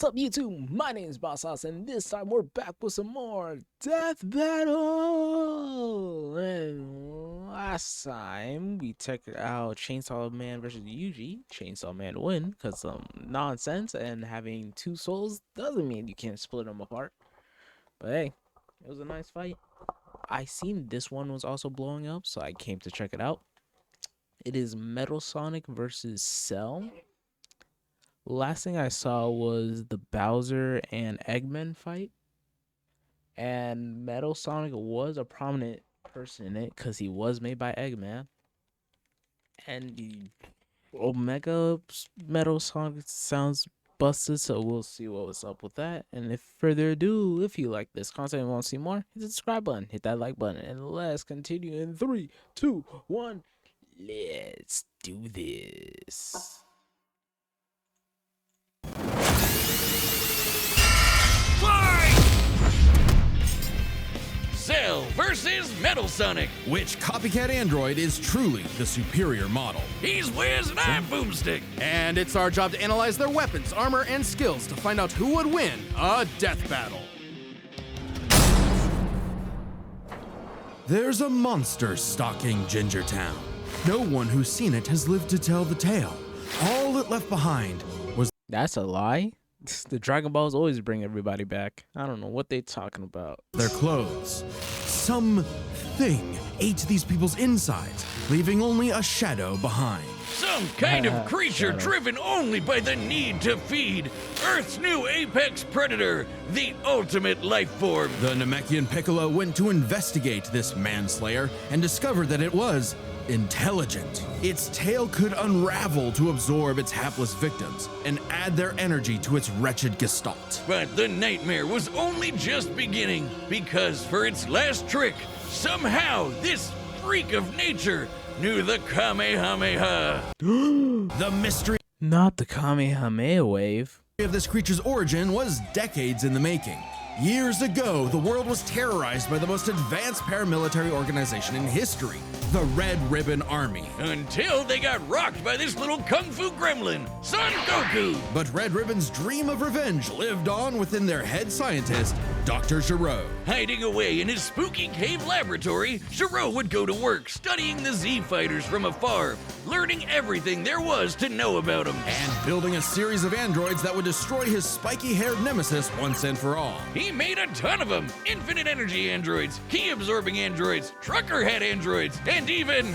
What's up, YouTube? My name is Boss House, and this time we're back with some more Death Battle. And last time we checked out Chainsaw Man versus Yuji. Chainsaw Man win because nonsense, and having two souls doesn't mean you can't split them apart. But hey, it was a nice fight. I seen this one was also blowing up, so I came to check it out. It is Metal Sonic versus Cell. Last thing I saw was the Bowser and Eggman fight, and Metal Sonic was a prominent person in it because he was made by Eggman, and the Omega Metal Sonic sounds busted, so we'll see what was up with that. And if further ado, if you like this content and want to see more, hit the subscribe button, hit that like button, and let's continue in 3, 2, 1. Let's do this. Cell versus Metal Sonic. Which copycat android is truly the superior model? He's Wiz and I'm Boomstick. And it's our job to analyze their weapons, armor, and skills to find out who would win a death battle. There's a monster stalking Gingertown. No one who's seen it has lived to tell the tale. All it left behind was... That's a lie? The Dragon Balls always bring everybody back. I don't know what they talking about. their clothes. Something ate these people's insides, leaving only a shadow behind. Some kind of creature Shadow. driven only by the need to feed. Earth's new apex predator, the ultimate life form. The Namekian Piccolo went to investigate this manslayer and discovered that it was intelligent. Its tail could unravel to absorb its hapless victims and add their energy to its wretched gestalt. But the nightmare was only just beginning, because for its last trick, somehow this freak of nature knew the Kamehameha. The mystery Not the Kamehameha wave. of this creature's origin was decades in the making. Years ago, the world was terrorized by the most advanced paramilitary organization in history, the Red Ribbon Army. Until they got rocked by this little kung fu gremlin, Son Goku. But Red Ribbon's dream of revenge lived on within their head scientist, Dr. Gero. Hiding away in his spooky cave laboratory, Gero would go to work studying the Z fighters from afar, learning everything there was to know about them. And building a series of androids that would destroy his spiky-haired nemesis once and for all. He made a ton of them. Infinite energy androids, key absorbing androids, trucker head androids, and even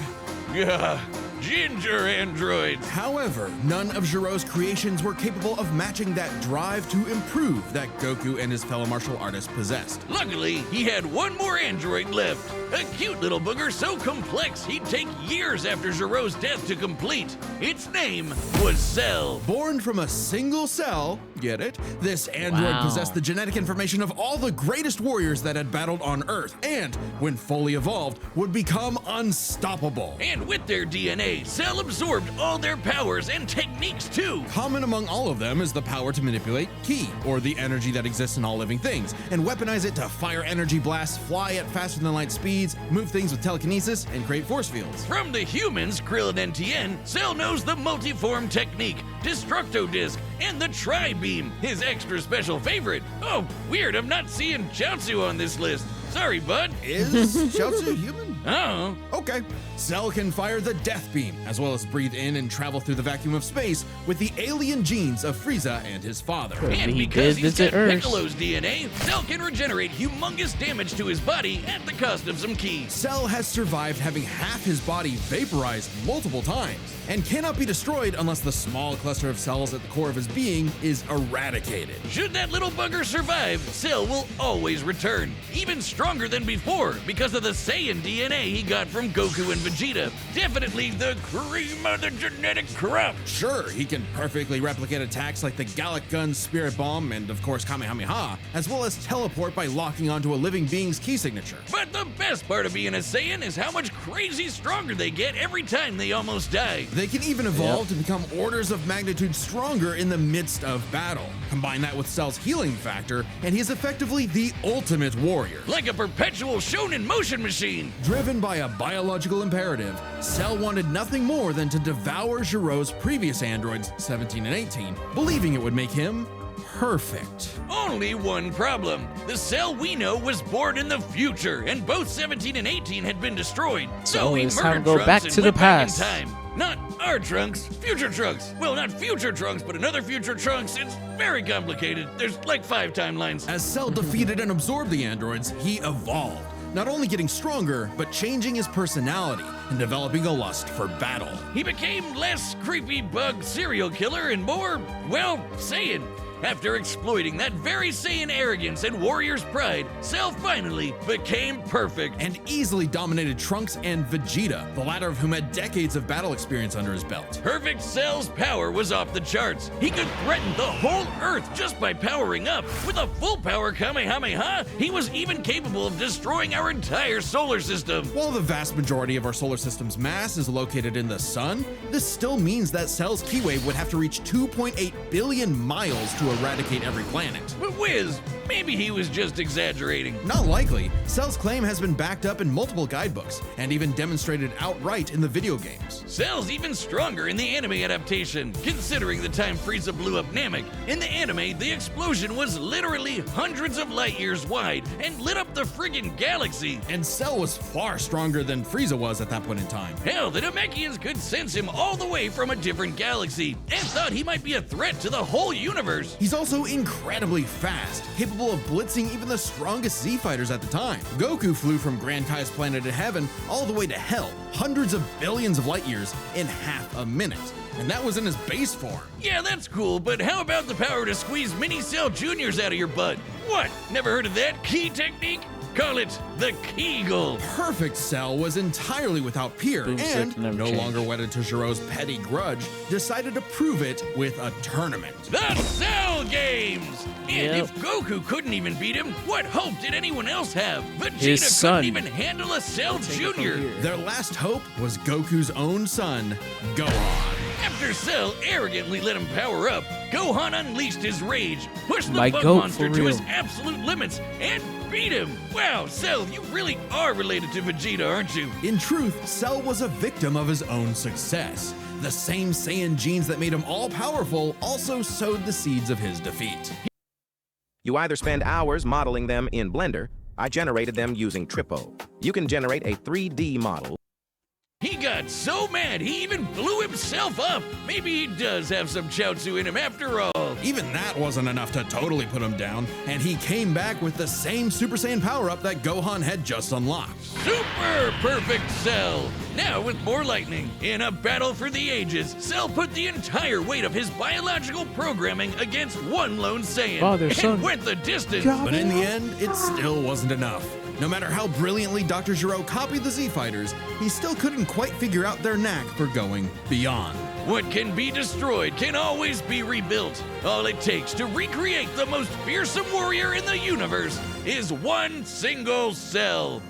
ginger androids. However, none of Gero's creations were capable of matching that drive to improve that Goku and his fellow martial artists possessed. Luckily, he had one more android left. A cute little booger so complex he'd take years after Gero's death to complete. Its name was Cell. Born from a single cell, get it? This android Wow. possessed the genetic information of all the greatest warriors that had battled on Earth, and, when fully evolved, would become unstoppable. And with their DNA, Cell absorbed all their powers and techniques too. Common among all of them is the power to manipulate ki, or the energy that exists in all living things, and weaponize it to fire energy blasts, fly at faster than light speeds, move things with telekinesis, and create force fields. From the humans, Krillin and Tien, Cell knows the multiform technique, Destructo Disc, and the Tri-Beam, his extra special favorite. Oh, weird, I'm not seeing Chaozu on this list. Sorry, bud. Is Chaozu human? Oh, Okay. Cell can fire the Death Beam, as well as breathe in and travel through the vacuum of space with the alien genes of Frieza and his father. and He because did he's visit got Earth. Piccolo's DNA, Cell can regenerate humongous damage to his body at the cost of some ki. Cell has survived having half his body vaporized multiple times, and cannot be destroyed unless the small cluster of cells at the core of his being is eradicated. Should that little bugger survive, Cell will always return, even stronger than before because of the Saiyan DNA he got from Goku and Vegeta. Definitely the cream of the genetic crop. Sure, he can perfectly replicate attacks like the Gallic Gun, Spirit Bomb, and of course Kamehameha, as well as teleport by locking onto a living being's key signature. But the best part of being a Saiyan is how much crazy stronger they get every time they almost die. They can even evolve to become orders of magnitude stronger in the midst of battle. Combine that with Cell's healing factor, and he is effectively the ultimate warrior. Like a perpetual shonen motion machine. Driven by a biological imperative, Cell wanted nothing more than to devour Gero's previous androids, 17 and 18, believing it would make him perfect. Only one problem. The Cell we know was born in the future, and both 17 and 18 had been destroyed. So he it's time murdered to go Trunks back and to the went back past. in time. Not our Trunks, future Trunks. Well, not future Trunks, but another future Trunks. It's very complicated. There's like 5 timelines. As Cell defeated and absorbed the androids, he evolved, not only getting stronger, but changing his personality and developing a lust for battle. He became less creepy bug serial killer and more, well, Saiyan. After exploiting that very Saiyan arrogance and warrior's pride, Cell finally became perfect. And easily dominated Trunks and Vegeta, the latter of whom had decades of battle experience under his belt. Perfect Cell's power was off the charts. He could threaten the whole Earth just by powering up. With a full power Kamehameha, he was even capable of destroying our entire solar system. While the vast majority of our solar system's mass is located in the sun, this still means that Cell's ki wave would have to reach 2.8 billion miles to eradicate every planet. But Wiz, maybe he was just exaggerating. Not likely. Cell's claim has been backed up in multiple guidebooks and even demonstrated outright in the video games. Cell's even stronger in the anime adaptation, considering the time Frieza blew up Namek. In the anime, the explosion was literally hundreds of light years wide and lit up the friggin' galaxy. And Cell was far stronger than Frieza was at that point in time. Hell, the Namekians could sense him all the way from a different galaxy and thought he might be a threat to the whole universe. He's also incredibly fast, capable of blitzing even the strongest Z fighters at the time. Goku flew from Grand Kai's planet of heaven all the way to hell, hundreds of billions of light years in half a minute. And that was in his base form. Yeah, that's cool, but how about the power to squeeze Mini Cell Juniors out of your butt? What? Never heard of that key technique? Call it the Kegel. Perfect Cell was entirely without peer Boom, and, sick, never no change. longer wedded to Jiro's petty grudge, decided to prove it with a tournament. The Cell Games! And Yep. if Goku couldn't even beat him, what hope did anyone else have? Vegeta His son. couldn't even handle a Cell Take it from Junior. here. Their last hope was Goku's own son, Gohan. After Cell arrogantly let him power up, Gohan unleashed his rage, pushed the My bug goat, monster for to his real. absolute limits, and beat him. Wow, Cell, you really are related to Vegeta, aren't you? In truth, Cell was a victim of his own success. The same Saiyan genes that made him all-powerful also sowed the seeds of his defeat. You either spend hours modeling them in Blender. I generated them using Trippo. You can generate a 3D model. He got so mad he even blew himself up. Maybe he does have some Chaozu in him after all. Even that wasn't enough to totally put him down, and he came back with the same Super Saiyan power-up that Gohan had just unlocked. Super perfect Cell! Now with more lightning. In a battle for the ages, Cell put the entire weight of his biological programming against one lone Saiyan Father, and son. went the distance. But in the end, it still wasn't enough. No matter how brilliantly Dr. Gero copied the Z-Fighters, he still couldn't quite figure out their knack for going beyond. What can be destroyed can always be rebuilt. All it takes to recreate the most fearsome warrior in the universe is one single Cell.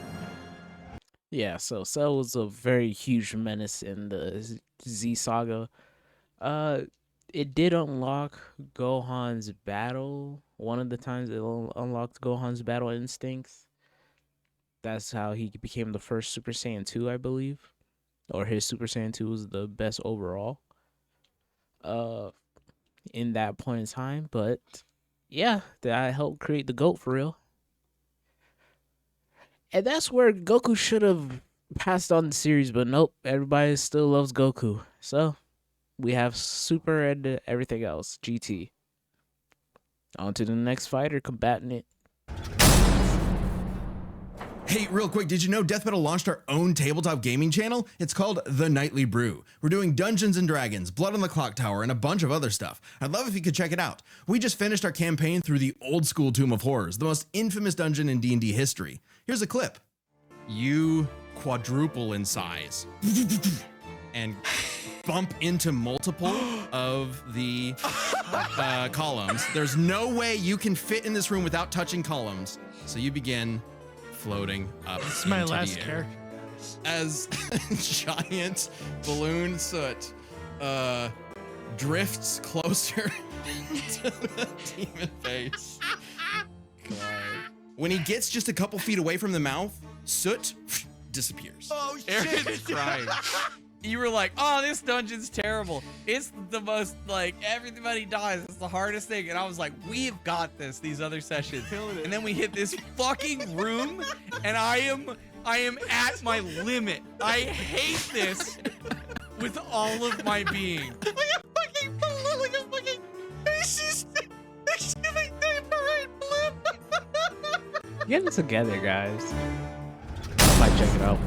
Yeah, so Cell was a very huge menace in the Z saga. It did unlock Gohan's battle. One of the times it unlocked Gohan's battle instincts. That's how he became the first Super Saiyan 2, I believe. Or his Super Saiyan 2 was the best overall. In that point in time. But yeah, that helped create the GOAT for real. And that's where Goku should have passed on the series, but nope, everybody still loves Goku. So we have Super and everything else, GT. On to the next fighter, combating it. Hey, real quick, did you know Death Metal launched our own tabletop gaming channel? It's called The Nightly Brew. We're doing Dungeons & Dragons, Blood on the Clock Tower, and a bunch of other stuff. I'd love if you could check it out. We just finished our campaign through the old school Tomb of Horrors, the most infamous dungeon in D&D history. Here's a clip. You quadruple in size and bump into multiple of the columns. There's no way you can fit in this room without touching columns. So you begin floating up. It's my into the last air character. as giant balloon soot drifts closer to the demon face. God. When he gets just a couple feet away from the mouth, soot disappears. Oh shit! Aaron's crying. you were like, oh, this dungeon's terrible. It's the most, like, everybody dies. It's the hardest thing. And I was like, we've got this, these other sessions. And then we hit this fucking room, and I am at my limit. I hate this with all of my being. Get it together, guys. I might check it out.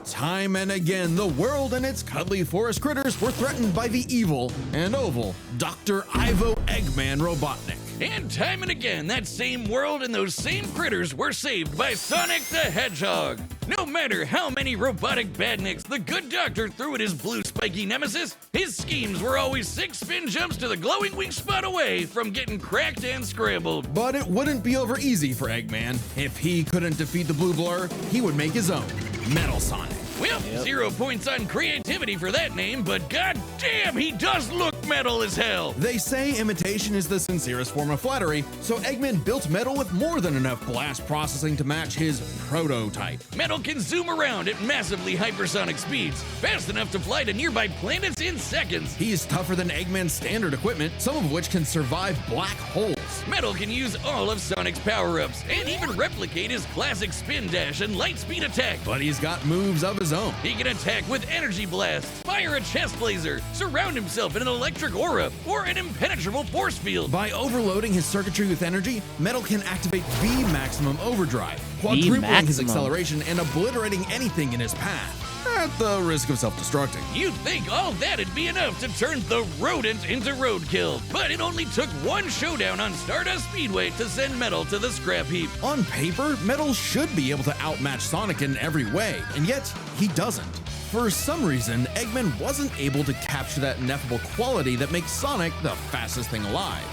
Time and again, the world and its cuddly forest critters were threatened by the evil and oval Dr. Ivo Eggman Robotnik. And time and again, that same world and those same critters were saved by Sonic the Hedgehog. No matter how many robotic badniks the good doctor threw at his blue spiky nemesis, his schemes were always 6 spin jumps to the glowing weak spot away from getting cracked and scrambled. But it wouldn't be over easy for Eggman. If he couldn't defeat the Blue Blur, he would make his own, Metal Sonic. Well, 0 points on creativity for that name, but goddamn, he does look metal as hell. They say imitation is the sincerest form of flattery, so Eggman built Metal with more than enough blast processing to match his prototype. Metal can zoom around at massively hypersonic speeds, fast enough to fly to nearby planets in seconds. He's tougher than Eggman's standard equipment, some of which can survive black holes. Metal can use all of Sonic's power-ups, and even replicate his classic spin dash and light speed attack. But he's got moves of his own. He can attack with energy blast, fire a chest laser, surround himself in an electric aura, or an impenetrable force field. By overloading his circuitry with energy, Metal can activate V Maximum Overdrive, quadrupling his acceleration and obliterating anything in his path, at the risk of self-destructing. You'd think all that'd be enough to turn the rodent into roadkill, but it only took one showdown on Stardust Speedway to send Metal to the scrap heap. On paper, Metal should be able to outmatch Sonic in every way, and yet he doesn't. For some reason, Eggman wasn't able to capture that ineffable quality that makes Sonic the fastest thing alive.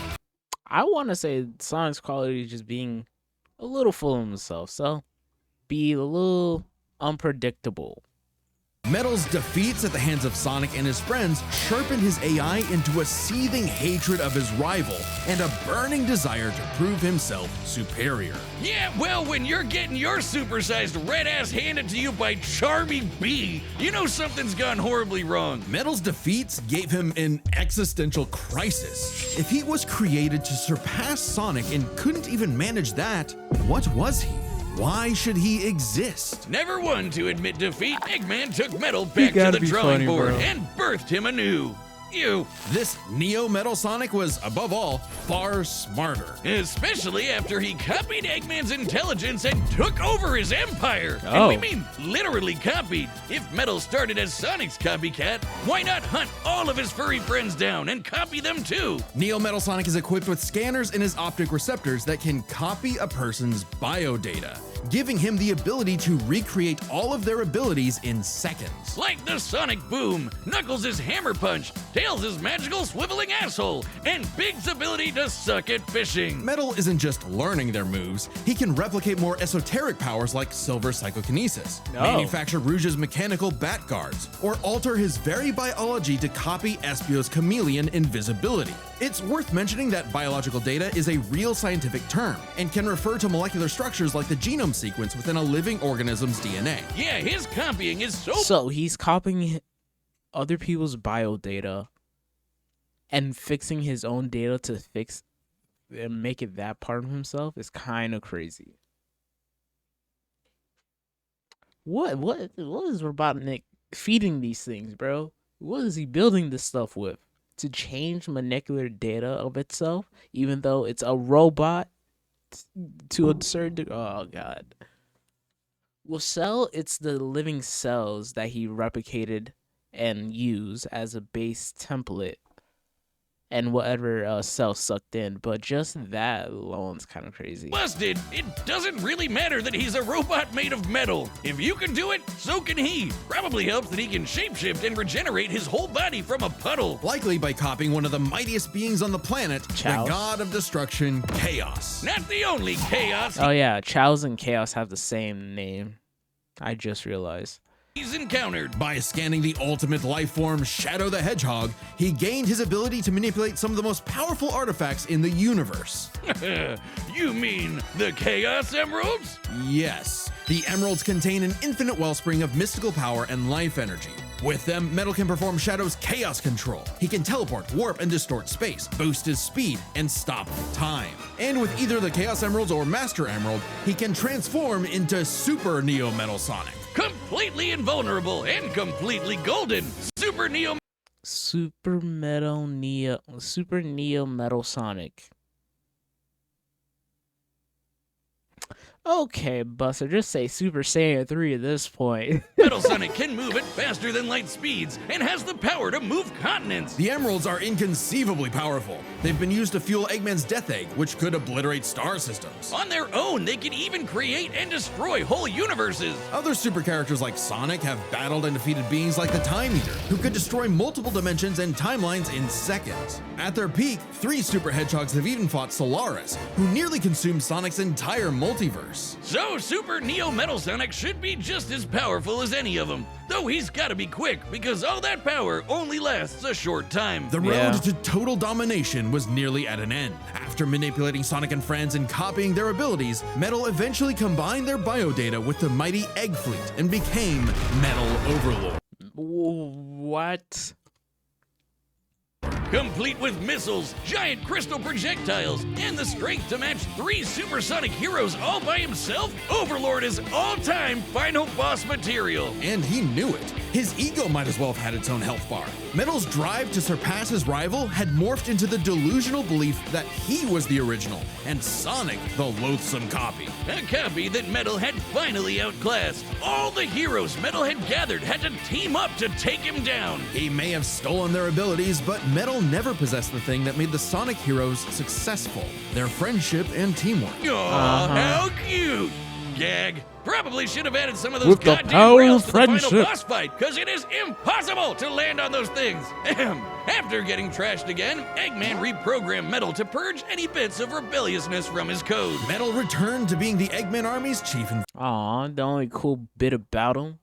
I want to say Sonic's quality is just being a little full of himself, so be a little unpredictable. Metal's defeats at the hands of Sonic and his friends sharpened his AI into a seething hatred of his rival and a burning desire to prove himself superior. Yeah, well, when you're getting your supersized red ass handed to you by Charmy B, you know something's gone horribly wrong. Metal's defeats gave him an existential crisis. If he was created to surpass Sonic and couldn't even manage that, what was he? Why should he exist? Never one to admit defeat, Eggman took Metal back to the drawing board and birthed him anew. You. This Neo Metal Sonic was, above all, far smarter. Especially after he copied Eggman's intelligence and took over his empire. Oh. And we mean literally copied. If Metal started as Sonic's copycat, why not hunt all of his furry friends down and copy them too? Neo Metal Sonic is equipped with scanners in his optic receptors that can copy a person's biodata, giving him the ability to recreate all of their abilities in seconds. Like the Sonic Boom, Knuckles' Hammer Punch, Tails' magical swiveling asshole, and Big's ability to suck at fishing. Metal isn't just learning their moves, he can replicate more esoteric powers like Silver Psychokinesis, manufacture Rouge's mechanical bat guards, or alter his very biology to copy Espio's chameleon invisibility. It's worth mentioning that biological data is a real scientific term and can refer to molecular structures like the genome sequence within a living organism's DNA. Yeah, his copying is So he's copying other people's biodata and fixing his own data to fix and make it that part of himself is kind of crazy. What is Robotnik feeding these things, bro? What is he building this stuff with? To change molecular data of itself, even though it's a robot to a certain degree. Oh god. Well, Cell, it's the living cells that he replicated and used as a base template, and whatever Cell sucked in. But just that alone is kind of crazy. busted. It doesn't really matter that he's a robot made of metal. If you can do it, so can he. Probably helps that he can shapeshift and regenerate his whole body from a puddle. Likely by copying one of the mightiest beings on the planet, Chaos. the god of destruction, Chaos. Not the only chaos Oh yeah, Chaos and Chaos have the same name. I just realized. he's encountered. By scanning the ultimate life form, Shadow the Hedgehog, he gained his ability to manipulate some of the most powerful artifacts in the universe. You mean the Chaos Emeralds? Yes, The emeralds contain an infinite wellspring of mystical power and life energy. With them, Metal can perform Shadow's chaos control. He can teleport, warp, and distort space, boost his speed, and stop time. And with either the Chaos Emeralds or Master Emerald, he can transform into Super Neo Metal Sonic. Completely invulnerable and completely golden. Super Neo Super Neo Metal Sonic. Okay, Buster, just say Super Saiyan 3 at this point. Metal Sonic can move at faster than light speeds and has the power to move continents. The emeralds are inconceivably powerful. They've been used to fuel Eggman's Death Egg, which could obliterate star systems. On their own, they can even create and destroy whole universes. Other super characters like Sonic have battled and defeated beings like the Time Eater, who could destroy multiple dimensions and timelines in seconds. At their peak, 3 super hedgehogs have even fought Solaris, who nearly consumed Sonic's entire multiverse. So Super Neo Metal Sonic should be just as powerful as any of them, though he's gotta be quick because all that power only lasts a short time. The road Yeah. to total domination was nearly at an end. After manipulating Sonic and friends and copying their abilities, Metal eventually combined their biodata with the mighty Egg Fleet and became Metal Overlord. What? Complete with missiles, giant crystal projectiles, and the strength to match 3 supersonic heroes all by himself, Overlord is all-time final boss material. And he knew it. His ego might as well have had its own health bar. Metal's drive to surpass his rival had morphed into the delusional belief that he was the original, and Sonic the loathsome copy. A copy that Metal had finally outclassed. All the heroes Metal had gathered had to team up to take him down. He may have stolen their abilities, but Metal never possessed the thing that made the Sonic heroes successful: their friendship and teamwork. Aw, how cute! Gag. Probably should have added some of those With the goddamn power rails of to the final friendship. boss fight, because it is impossible to land on those things. Ahem. After getting trashed again, Eggman reprogrammed Metal to purge any bits of rebelliousness from his code. Metal returned to being the Eggman Army's chief Aw, the only cool bit about him.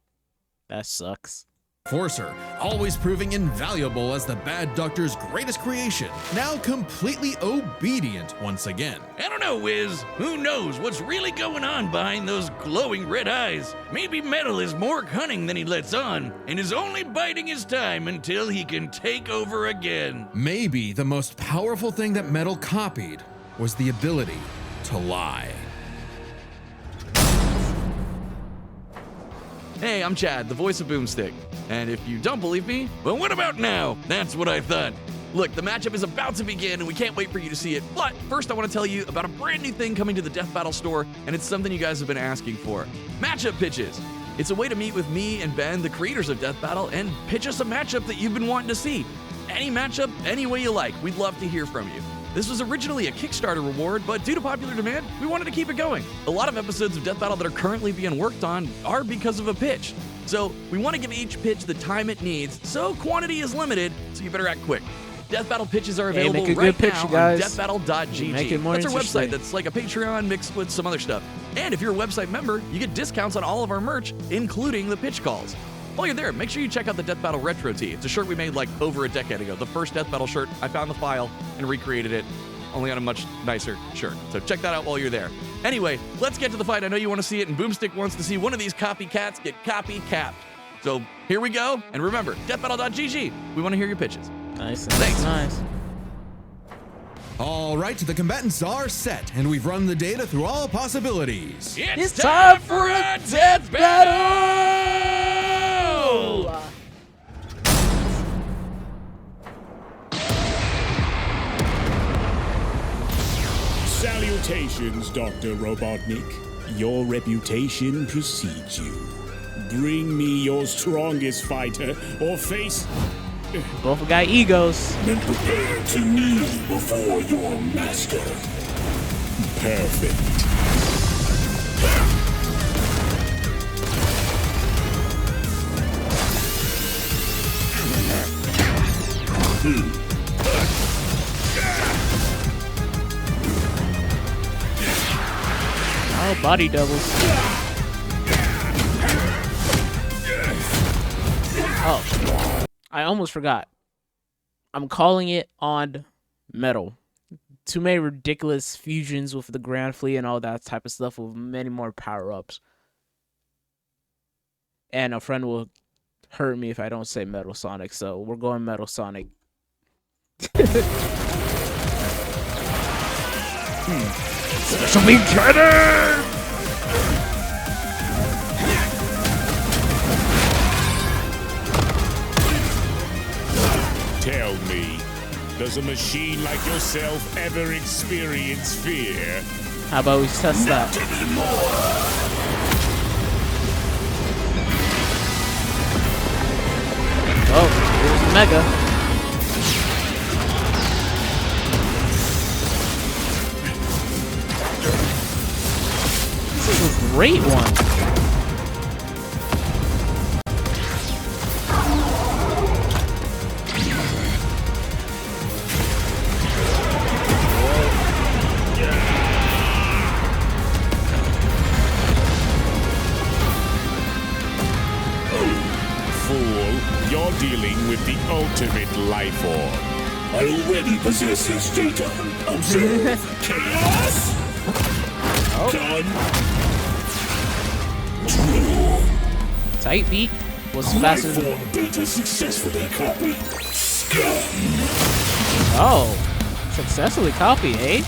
That sucks. enforcer, always proving invaluable as the Bad Doctor's greatest creation, now completely obedient once again. I don't know, Wiz. Who knows what's really going on behind those glowing red eyes? Maybe Metal is more cunning than he lets on, and is only biding his time until he can take over again. Maybe the most powerful thing that Metal copied was the ability to lie. Hey, I'm Chad, the voice of Boomstick. And if you don't believe me, well, what about now? That's what I thought. Look, the matchup is about to begin, and we can't wait for you to see it. But first, I want to tell you about a brand new thing coming to the Death Battle store, and it's something you guys have been asking for. Matchup pitches. It's a way to meet with me and Ben, the creators of Death Battle, and pitch us a matchup that you've been wanting to see. Any matchup, any way you like. We'd love to hear from you. This was originally a Kickstarter reward, but due to popular demand, we wanted to keep it going. A lot of episodes of Death Battle that are currently being worked on are because of a pitch. So we want to give each pitch the time it needs, so quantity is limited, so you better act quick. Death Battle pitches are Hey, available make a right good pitch, now on guys. deathbattle.gg. Make it more That's our interesting. website that's like a Patreon mixed with some other stuff. And if you're a website member, you get discounts on all of our merch, including the pitch calls. While you're there, make sure you check out the Death Battle Retro Tee. It's a shirt we made like over a decade ago. The first Death Battle shirt, I found the file and recreated it, only on a much nicer shirt. So check that out while you're there. Anyway, let's get to the fight. I know you want to see it, and Boomstick wants to see one of these copycats get copy-capped. So here we go. And remember, deathbattle.gg. We want to hear your pitches. Nice. Thanks. Nice. All right, the combatants are set, and we've run the data through all possibilities. It's time for a Death Battle! Salutations, Dr. Robotnik. Your reputation precedes you. Bring me your strongest fighter, or face Both got egos. and prepare to kneel before your master. Perfect. Oh, body doubles. Oh, I almost forgot. I'm calling it on Metal. Too many ridiculous fusions with the Grand Fleet and all that type of stuff with many more power-ups. and a friend will hurt me if I don't say Metal Sonic. So we're going Metal Sonic. Special beam cannon! Tell me, does a machine like yourself ever experience fear? How about we test that? Oh, here's Mega. This is a great one. You're dealing with the ultimate life form. I already possess his data. Observe chaos. Done. Tight beat was Life faster than... form data successfully copied. Scan. Oh, successfully copied, eh?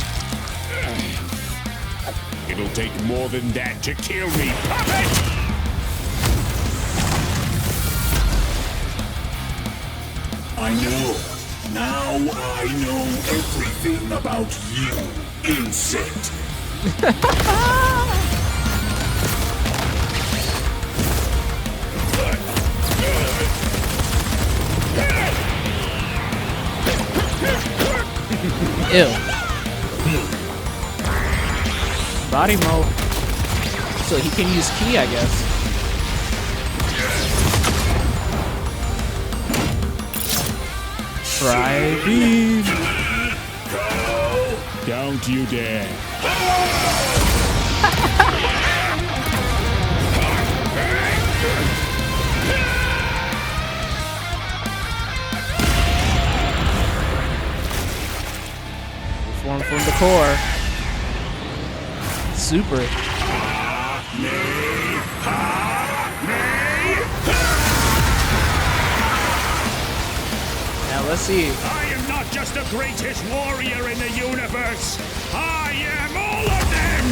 It'll take more than that to kill me, puppet! I know. Now I know everything about you, insect. Ew. Body mode. So he can use ki, I guess. Try beam. Don't you dare. Form from the core. Super. Now let's see. I am not just the greatest warrior in the universe. I am all of them!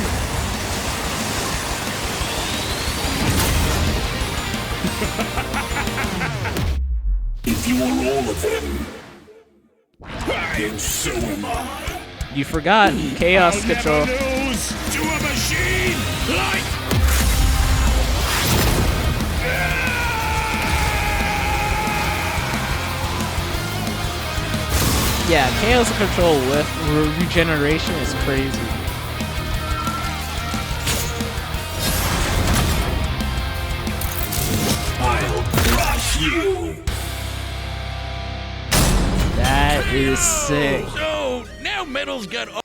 If you are all of them, then so am I. You forgot chaos I'll control. never lose to a machine like... Yeah, chaos control with regeneration is crazy. I'll crush you. That is sick. So now Metal's got all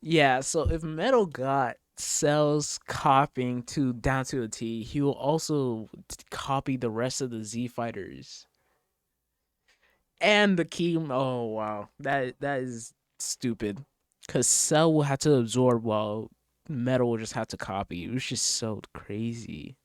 Yeah, so if Metal got Cell's copying to down to a T, he will also copy the rest of the Z fighters. And the key. Oh wow, that is stupid. Cause Cell will have to absorb while Metal will just have to copy. It was just so crazy.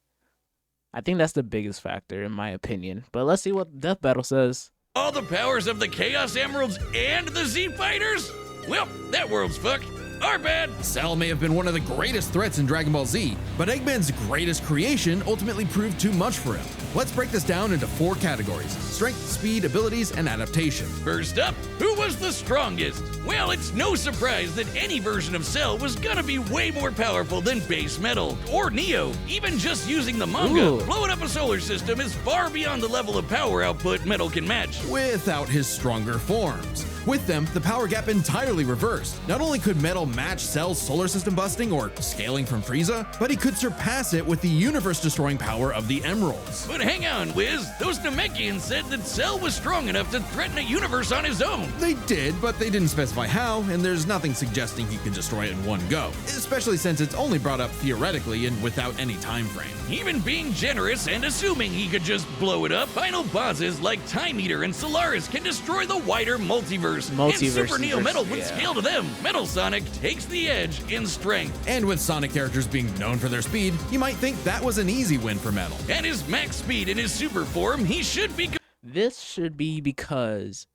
I think that's the biggest factor in my opinion. But let's see what Death Battle says. the powers of the Chaos Emeralds and the Z Fighters? Well, that world's fucked. Our bad. Cell may have been one of the greatest threats in Dragon Ball Z, but Eggman's greatest creation ultimately proved too much for him. Let's break this down into 4 categories: strength, speed, abilities, and adaptation. First up, who was the strongest? Well, it's no surprise that any version of Cell was gonna be way more powerful than base Metal or Neo. Even just using the manga, Ooh. blowing up a solar system is far beyond the level of power output Metal can match. Without his stronger forms. With them, the power gap entirely reversed. Not only could Metal match Cell's solar system busting or scaling from Frieza, but he could surpass it with the universe-destroying power of the Emeralds. But hang on, Wiz. Those Namekians said that Cell was strong enough to threaten a universe on his own. They did, but they didn't specify how, and there's nothing suggesting he could destroy it in one go, especially since it's only brought up theoretically and without any time frame. Even being generous and assuming he could just blow it up, final bosses like Time Eater and Solaris can destroy the wider multiverse multiverse, and Multiverse Super Neo versus- Metal would yeah. scale to them. Metal Sonic takes the edge in strength. And with Sonic characters being known for their speed, you might think that was an easy win for Metal. At his max speed in his super form, he should be This should be because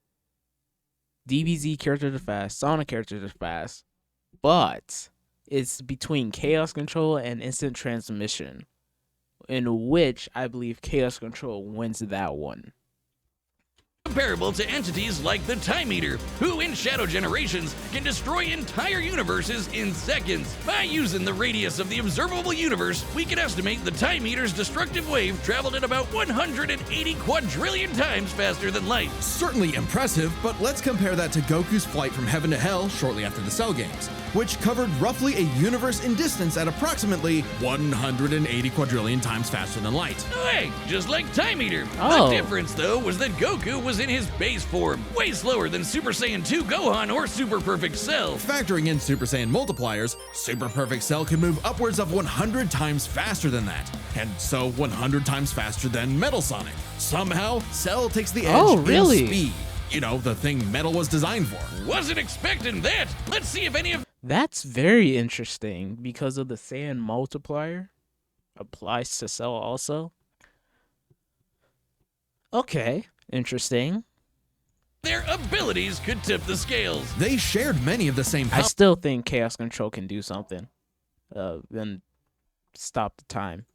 DBZ characters are fast, Sonic characters are fast, but it's between Chaos Control and Instant Transmission, in which I believe Chaos Control wins that one. comparable to entities like the Time Eater, who in Shadow Generations can destroy entire universes in seconds. By using the radius of the observable universe, we can estimate the Time Eater's destructive wave traveled at about 180 quadrillion times faster than light. Certainly impressive, but let's compare that to Goku's flight from heaven to hell shortly after the Cell games, which covered roughly a universe in distance at approximately 180 quadrillion times faster than light. Hey, just like Time Eater. Oh. The difference, though, was that Goku was in his base form, way slower than Super Saiyan 2 Gohan or Super Perfect Cell. Factoring in Super Saiyan multipliers, Super Perfect Cell could move upwards of 100 times faster than that, and so 100 times faster than Metal Sonic. Somehow, Cell takes the edge Oh, really? in speed. You know, the thing Metal was designed for. Wasn't expecting that. Let's see if any of That's very interesting because of the Saiyan multiplier applies to Cell also. Okay, interesting. their abilities could tip the scales. They shared many of the same I powers. still think Chaos Control can do something. Then stop the time.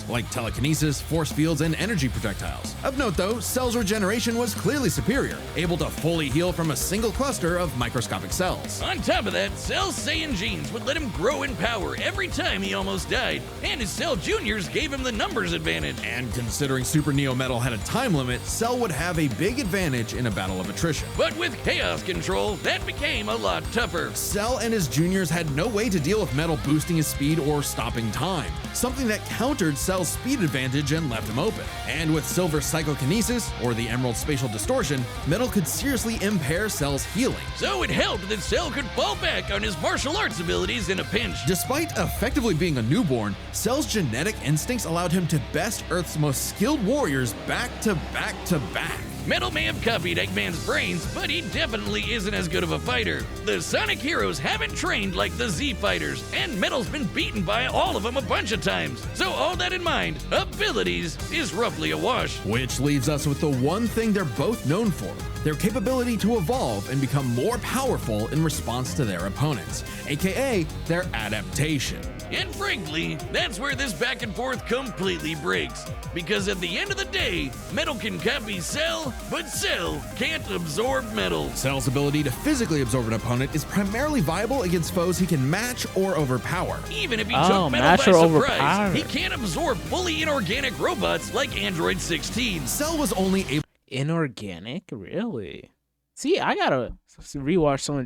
Like telekinesis, force fields, and energy projectiles. Of note though, Cell's regeneration was clearly superior, able to fully heal from a single cluster of microscopic cells. On top of that, Cell's Saiyan genes would let him grow in power every time he almost died, and his Cell Juniors gave him the numbers advantage. And considering Super Neo Metal had a time limit, Cell would have a big advantage in a battle of attrition. But with Chaos Control, that became a lot tougher. Cell and his juniors had no way to deal with Metal boosting his speed or stopping time, something that countered Cell's speed advantage and left him open. And with Silver Psychokinesis, or the Emerald Spatial Distortion, Metal could seriously impair Cell's healing. So it helped that Cell could fall back on his martial arts abilities in a pinch. Despite effectively being a newborn, Cell's genetic instincts allowed him to best Earth's most skilled warriors back to back to back. Metal may have copied Eggman's brains, but he definitely isn't as good of a fighter. The Sonic heroes haven't trained like the Z fighters, and Metal's been beaten by all of them a bunch of times. So all that in mind, abilities is roughly a wash. Which leaves us with the one thing they're both known for, their capability to evolve and become more powerful in response to their opponents, aka their adaptation. And frankly, that's where this back and forth completely breaks. Because at the end of the day, Metal can copy Cell, but Cell can't absorb Metal. Cell's ability to physically absorb an opponent is primarily viable against foes he can match or overpower. Even if he Oh, took Metal match by or surprise, overpower. he can't absorb fully inorganic robots like Android 16. Cell was only able Inorganic? Really? See, I gotta rewatch some of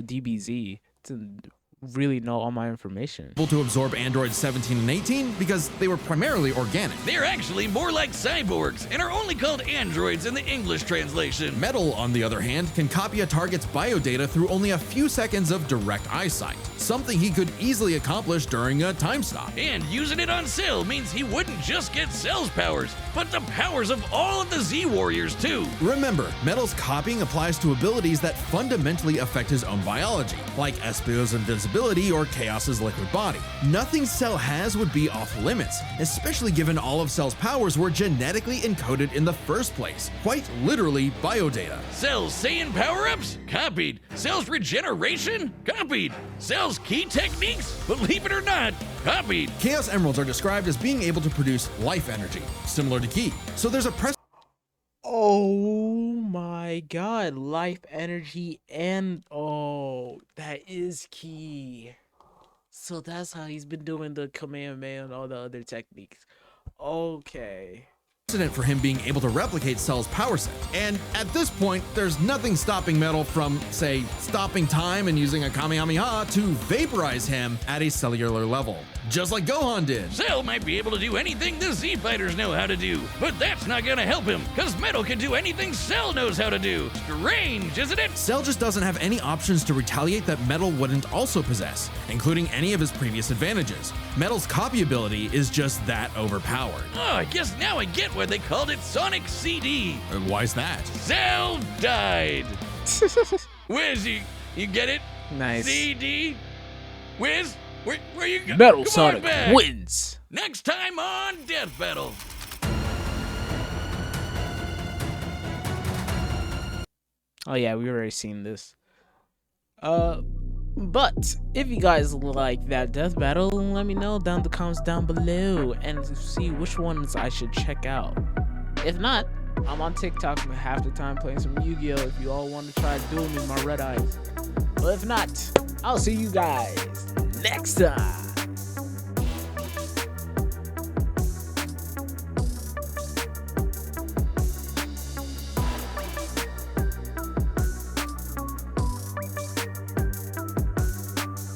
DBZ to really know all my information. to absorb Androids 17 and 18 because they were primarily organic. They're actually more like cyborgs and are only called androids in the English translation. Metal, on the other hand, can copy a target's biodata through only a few seconds of direct eyesight, something he could easily accomplish during a time stop. And using it on Cell means he wouldn't just get Cell's powers, but the powers of all of the Z Warriors too. Remember, Metal's copying applies to abilities that fundamentally affect his own biology, like Espio's invincibility or Chaos's liquid body. Nothing Cell has would be off limits, especially given all of Cell's powers were genetically encoded in the first place, quite literally biodata. Cell's Saiyan power-ups? Copied. Cell's regeneration? Copied. Cell's key techniques? Believe it or not, copied. Chaos Emeralds are described as being able to produce life energy, similar to Ki. So there's a Oh my god, life energy and that is key. So that's how he's been doing the Kamehameha and all the other techniques. Okay. precedent for him being able to replicate Cell's power set. And at this point, there's nothing stopping Metal from, say, stopping time and using a Kamehameha to vaporize him at a cellular level, just like Gohan did. Cell might be able to do anything the Z Fighters know how to do, but that's not gonna help him, cause Metal can do anything Cell knows how to do. Strange, isn't it? Cell just doesn't have any options to retaliate that Metal wouldn't also possess, including any of his previous advantages. Metal's copy ability is just that overpowered. Oh, I guess now I get why they called it Sonic CD. Why's that? Cell died. Wiz, you get it? Nice. CD? Wiz, where you go? Metal Come Sonic on back. wins. Next time on Death Battle. Oh yeah, we already seen this. But if you guys like that death battle, let me know down in the comments down below and see which ones I should check out. If not, I'm on TikTok half the time playing some Yu-Gi-Oh! If you all want to try dueling me my red eyes. But if not, I'll see you guys next time.